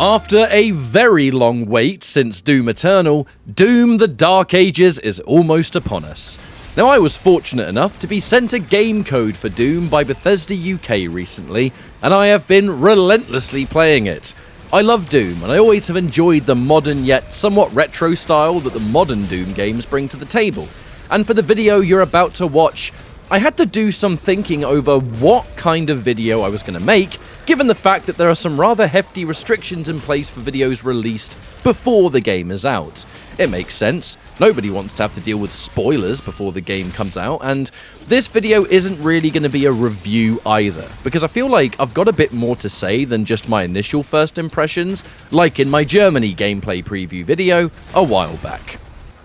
After a very long wait since Doom Eternal, Doom the Dark Ages is almost upon us. Now, I was fortunate enough to be sent a game code for Doom by Bethesda UK recently, and I have been relentlessly playing it. I love Doom, and I always have enjoyed the modern yet somewhat retro style that the modern Doom games bring to the table. And for the video you're about to watch, I had to do some thinking over what kind of video I was going to make, given the fact that there are some rather hefty restrictions in place for videos released before the game is out. It makes sense. Nobody wants to have to deal with spoilers before the game comes out, and this video isn't really going to be a review either, because I feel like I've got a bit more to say than just my initial first impressions, like in my Germany gameplay preview video a while back.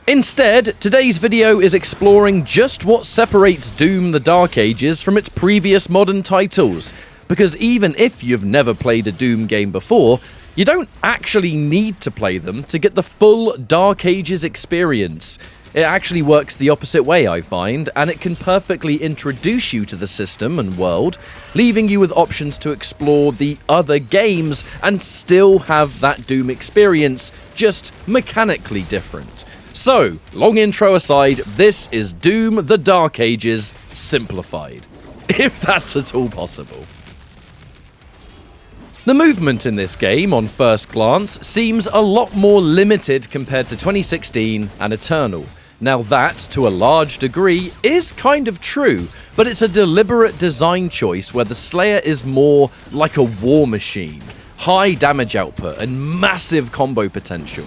Instead, today's video is exploring just what separates Doom the Dark Ages from its previous modern titles, because even if you've never played a Doom game before, you don't actually need to play them to get the full Dark Ages experience. It actually works the opposite way, I find, and it can perfectly introduce you to the system and world, leaving you with options to explore the other games and still have that Doom experience, just mechanically different. So, long intro aside, this is Doom the Dark Ages simplified, if that's at all possible. The movement in this game, on first glance, seems a lot more limited compared to 2016 and Eternal. Now that, to a large degree, is kind of true, but it's a deliberate design choice where the Slayer is more like a war machine, high damage output and massive combo potential.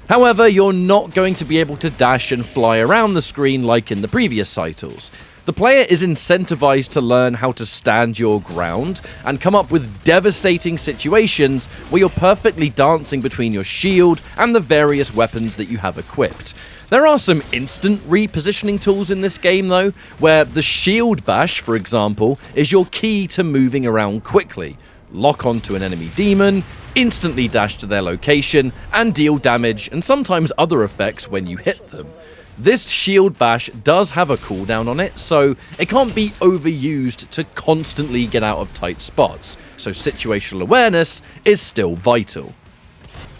However, you're not going to be able to dash and fly around the screen like in the previous titles. The player is incentivized to learn how to stand your ground and come up with devastating situations where you're perfectly dancing between your shield and the various weapons that you have equipped. There are some instant repositioning tools in this game though, where the shield bash, for example, is your key to moving around quickly. Lock onto an enemy demon, instantly dash to their location, and deal damage and sometimes other effects when you hit them. This shield bash does have a cooldown on it, so it can't be overused to constantly get out of tight spots, so situational awareness is still vital.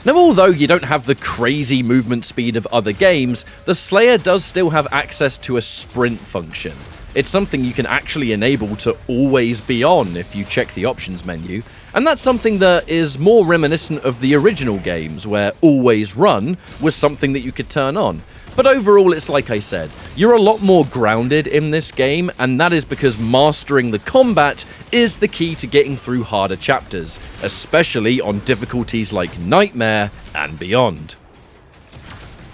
Now, although you don't have the crazy movement speed of other games, the Slayer does still have access to a sprint function. It's something you can actually enable to always be on if you check the options menu, and that's something that is more reminiscent of the original games, where always run was something that you could turn on. But overall, it's like I said, you're a lot more grounded in this game, and that is because mastering the combat is the key to getting through harder chapters, especially on difficulties like Nightmare and beyond.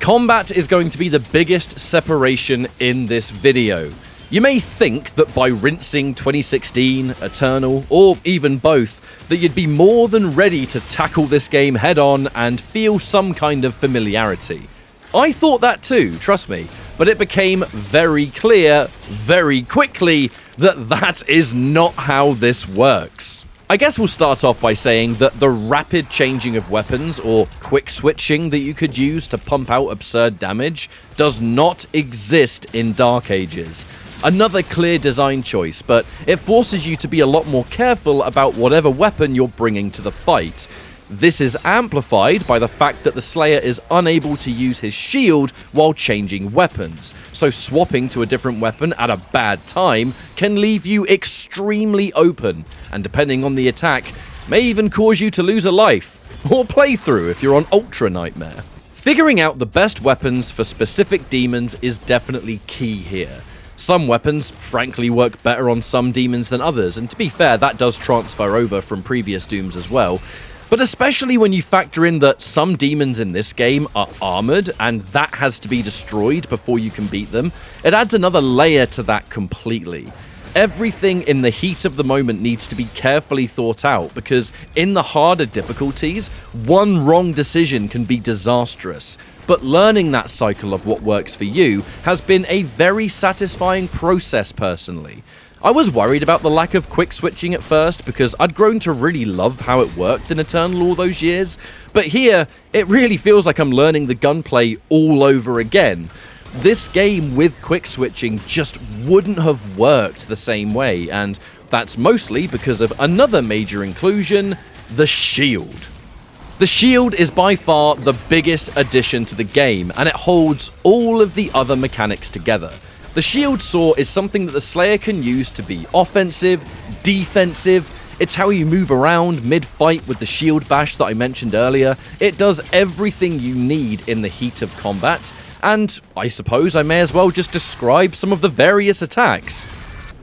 Combat is going to be the biggest separation in this video. You may think that by rinsing 2016, Eternal, or even both, that you'd be more than ready to tackle this game head on and feel some kind of familiarity. I thought that too, trust me, but it became very clear, very quickly, that that is not how this works. I guess we'll start off by saying that the rapid changing of weapons, or quick switching that you could use to pump out absurd damage, does not exist in Dark Ages. Another clear design choice, but it forces you to be a lot more careful about whatever weapon you're bringing to the fight. This is amplified by the fact that the Slayer is unable to use his shield while changing weapons, so swapping to a different weapon at a bad time can leave you extremely open, and depending on the attack, may even cause you to lose a life, or playthrough if you're on Ultra Nightmare. Figuring out the best weapons for specific demons is definitely key here. Some weapons, frankly, work better on some demons than others, and to be fair, that does transfer over from previous Dooms as well. But especially when you factor in that some demons in this game are armored, and that has to be destroyed before you can beat them, it adds another layer to that completely. Everything in the heat of the moment needs to be carefully thought out, because in the harder difficulties, one wrong decision can be disastrous. But learning that cycle of what works for you has been a very satisfying process personally. I was worried about the lack of quick switching at first because I'd grown to really love how it worked in Eternal all those years, but here, it really feels like I'm learning the gunplay all over again. This game with quick switching just wouldn't have worked the same way, and that's mostly because of another major inclusion, the shield. The shield is by far the biggest addition to the game, and it holds all of the other mechanics together. The shield saw is something that the Slayer can use to be offensive, defensive. It's how you move around mid-fight with the shield bash that I mentioned earlier. It does everything you need in the heat of combat, and I suppose I may as well just describe some of the various attacks.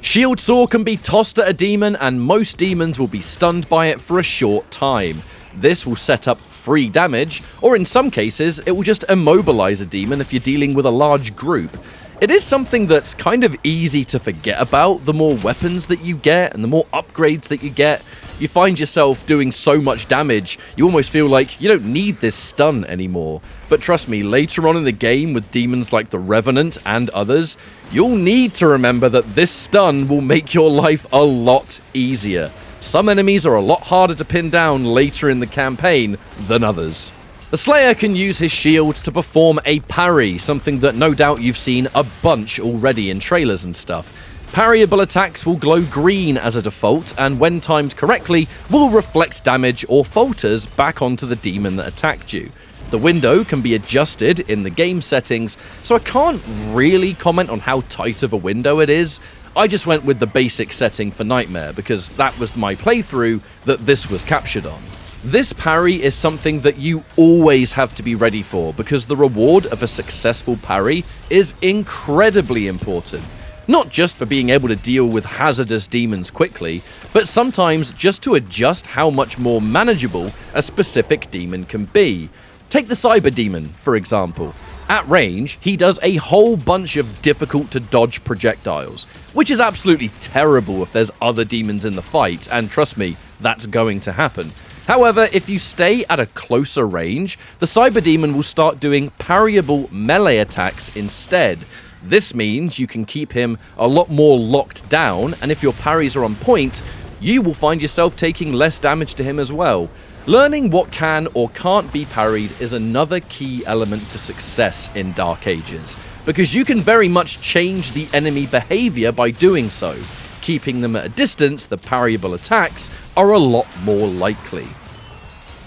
Shield Saw can be tossed at a demon, and most demons will be stunned by it for a short time. This will set up free damage, or in some cases, it will just immobilize a demon if you're dealing with a large group. It is something that's kind of easy to forget about. The more weapons that you get and the more upgrades that you get, you find yourself doing so much damage, you almost feel like you don't need this stun anymore. But trust me, later on in the game with demons like the Revenant and others, you'll need to remember that this stun will make your life a lot easier. Some enemies are a lot harder to pin down later in the campaign than others. The Slayer can use his shield to perform a parry, something that no doubt you've seen a bunch already in trailers and stuff. Parryable attacks will glow green as a default, and when timed correctly, will reflect damage or falters back onto the demon that attacked you. The window can be adjusted in the game settings, so I can't really comment on how tight of a window it is. I just went with the basic setting for Nightmare, because that was my playthrough that this was captured on. This parry is something that you always have to be ready for, because the reward of a successful parry is incredibly important. Not just for being able to deal with hazardous demons quickly, but sometimes just to adjust how much more manageable a specific demon can be. Take the Cyber Demon, for example. At range, he does a whole bunch of difficult to dodge projectiles, which is absolutely terrible if there's other demons in the fight, and trust me, that's going to happen. However, if you stay at a closer range, the Cyber Demon will start doing parryable melee attacks instead. This means you can keep him a lot more locked down, and if your parries are on point, you will find yourself taking less damage to him as well. Learning what can or can't be parried is another key element to success in Dark Ages, because you can very much change the enemy behavior by doing so. Keeping them at a distance, the parryable attacks are a lot more likely.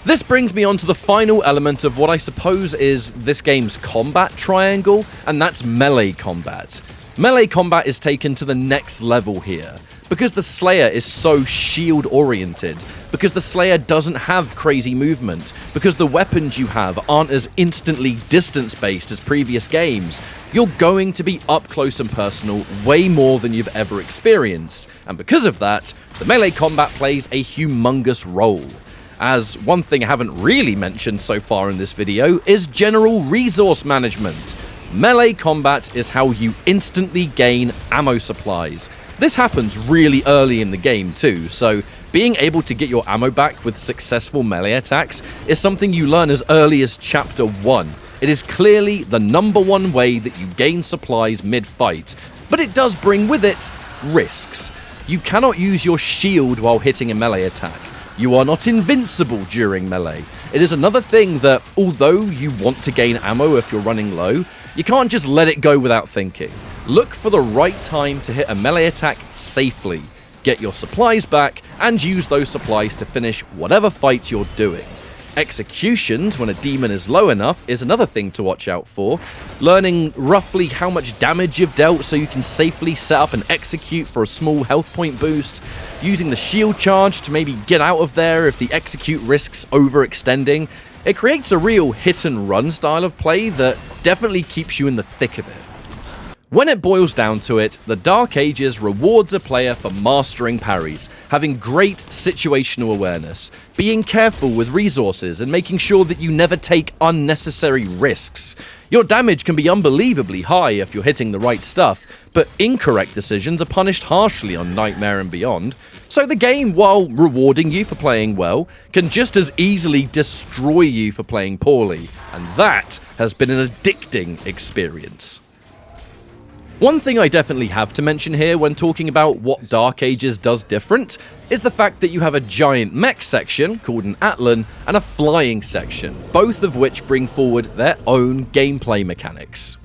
This brings me on to the final element of what I suppose is this game's combat triangle, and that's melee combat. Melee combat is taken to the next level here. Because the Slayer is so shield oriented, because the Slayer doesn't have crazy movement, because the weapons you have aren't as instantly distance based as previous games, you're going to be up close and personal way more than you've ever experienced, and because of that, the melee combat plays a humongous role. As one thing I haven't really mentioned so far in this video is general resource management. Melee combat is how you instantly gain ammo supplies. This happens really early in the game too, so being able to get your ammo back with successful melee attacks is something you learn as early as Chapter 1. It is clearly the #1 way that you gain supplies mid-fight, but it does bring with it risks. You cannot use your shield while hitting a melee attack. You are not invincible during melee. It is another thing that, although you want to gain ammo if you're running low, you can't just let it go without thinking. Look for the right time to hit a melee attack safely, get your supplies back, and use those supplies to finish whatever fight you're doing. Executions when a demon is low enough is another thing to watch out for. Learning roughly how much damage you've dealt so you can safely set up an execute for a small health point boost. Using the shield charge to maybe get out of there if the execute risks overextending. It creates a real hit and run style of play that definitely keeps you in the thick of it. When it boils down to it, the Dark Ages rewards a player for mastering parries, having great situational awareness, being careful with resources, and making sure that you never take unnecessary risks. Your damage can be unbelievably high if you're hitting the right stuff, but incorrect decisions are punished harshly on Nightmare and beyond. So the game, while rewarding you for playing well, can just as easily destroy you for playing poorly, and that has been an addicting experience. One thing I definitely have to mention here when talking about what Dark Ages does different is the fact that you have a giant mech section called an Atlan and a flying section, both of which bring forward their own gameplay mechanics.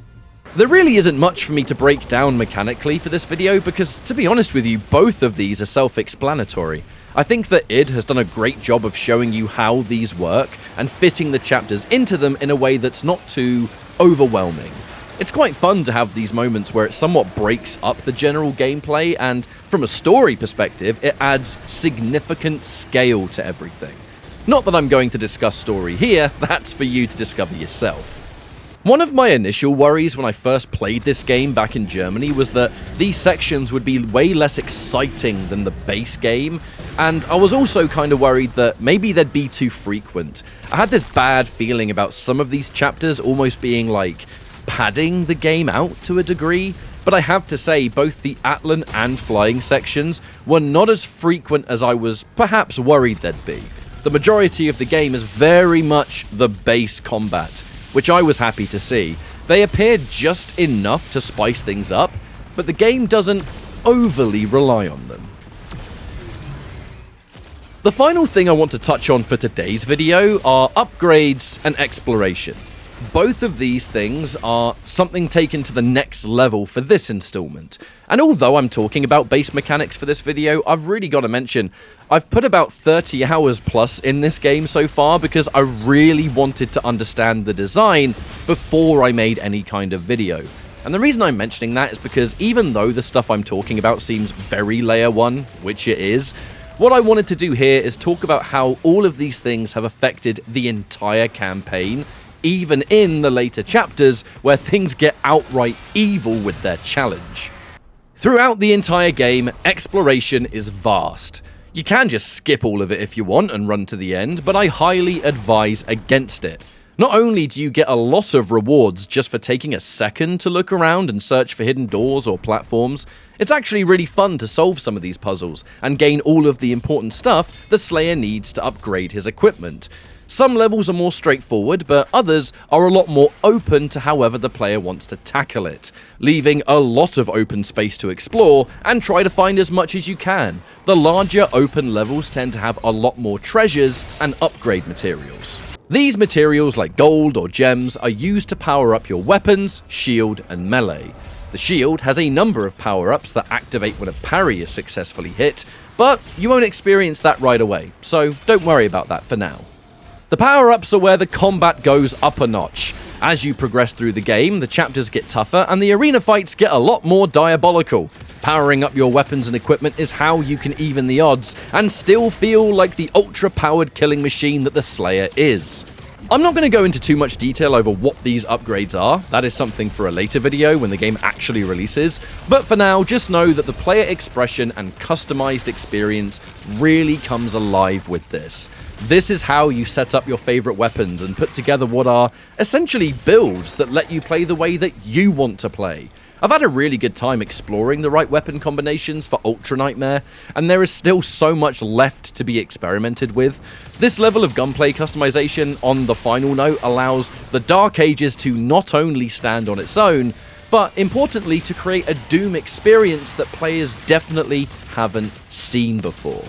There really isn't much for me to break down mechanically for this video because, to be honest with you, both of these are self-explanatory. I think that id has done a great job of showing you how these work and fitting the chapters into them in a way that's not too overwhelming. It's quite fun to have these moments where it somewhat breaks up the general gameplay, and from a story perspective, it adds significant scale to everything. Not that I'm going to discuss story here, that's for you to discover yourself. One of my initial worries when I first played this game back in Germany was that these sections would be way less exciting than the base game, and I was also kind of worried that maybe they'd be too frequent. I had this bad feeling about some of these chapters almost being like padding the game out to a degree, but I have to say both the Atlan and flying sections were not as frequent as I was perhaps worried they'd be. The majority of the game is very much the base combat, which I was happy to see. They appeared just enough to spice things up, but the game doesn't overly rely on them. The final thing I want to touch on for today's video are upgrades and exploration. Both of these things are something taken to the next level for this installment. And although I'm talking about base mechanics for this video, I've really got to mention, I've put about 30 hours plus in this game so far because I really wanted to understand the design before I made any kind of video. And the reason I'm mentioning that is because even though the stuff I'm talking about seems very layer 1, which it is, what I wanted to do here is talk about how all of these things have affected the entire campaign, even in the later chapters where things get outright evil with their challenge. Throughout the entire game, exploration is vast. You can just skip all of it if you want and run to the end, but I highly advise against it. Not only do you get a lot of rewards just for taking a second to look around and search for hidden doors or platforms, it's actually really fun to solve some of these puzzles and gain all of the important stuff the Slayer needs to upgrade his equipment. Some levels are more straightforward, but others are a lot more open to however the player wants to tackle it, leaving a lot of open space to explore and try to find as much as you can. The larger open levels tend to have a lot more treasures and upgrade materials. These materials, like gold or gems, are used to power up your weapons, shield, and melee. The shield has a number of power-ups that activate when a parry is successfully hit, but you won't experience that right away, so don't worry about that for now. The power-ups are where the combat goes up a notch. As you progress through the game, the chapters get tougher and the arena fights get a lot more diabolical. Powering up your weapons and equipment is how you can even the odds and still feel like the ultra-powered killing machine that the Slayer is. I'm not going to go into too much detail over what these upgrades are, that is something for a later video when the game actually releases, but for now just know that the player expression and customized experience really comes alive with this. This is how you set up your favorite weapons and put together what are essentially builds that let you play the way that you want to play. I've had a really good time exploring the right weapon combinations for Ultra Nightmare, and there is still so much left to be experimented with. This level of gunplay customization, on the final note, allows the Dark Ages to not only stand on its own, but importantly to create a Doom experience that players definitely haven't seen before.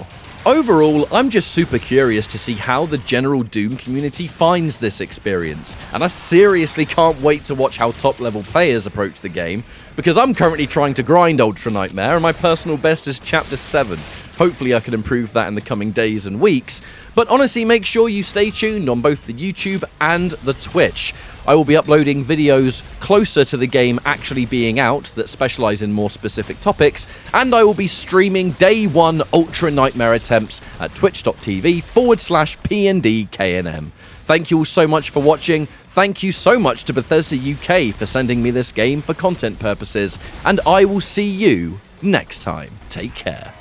Overall, I'm just super curious to see how the general Doom community finds this experience, and I seriously can't wait to watch how top-level players approach the game, because I'm currently trying to grind Ultra Nightmare, and my personal best is Chapter 7. Hopefully I can improve that in the coming days and weeks, but honestly make sure you stay tuned on both the YouTube and the Twitch. I will be uploading videos closer to the game actually being out that specialize in more specific topics, and I will be streaming Day 1 Ultra Nightmare attempts at twitch.tv/PNDK&M. Thank you all so much for watching. Thank you so much to Bethesda UK for sending me this game for content purposes, and I will see you next time. Take care.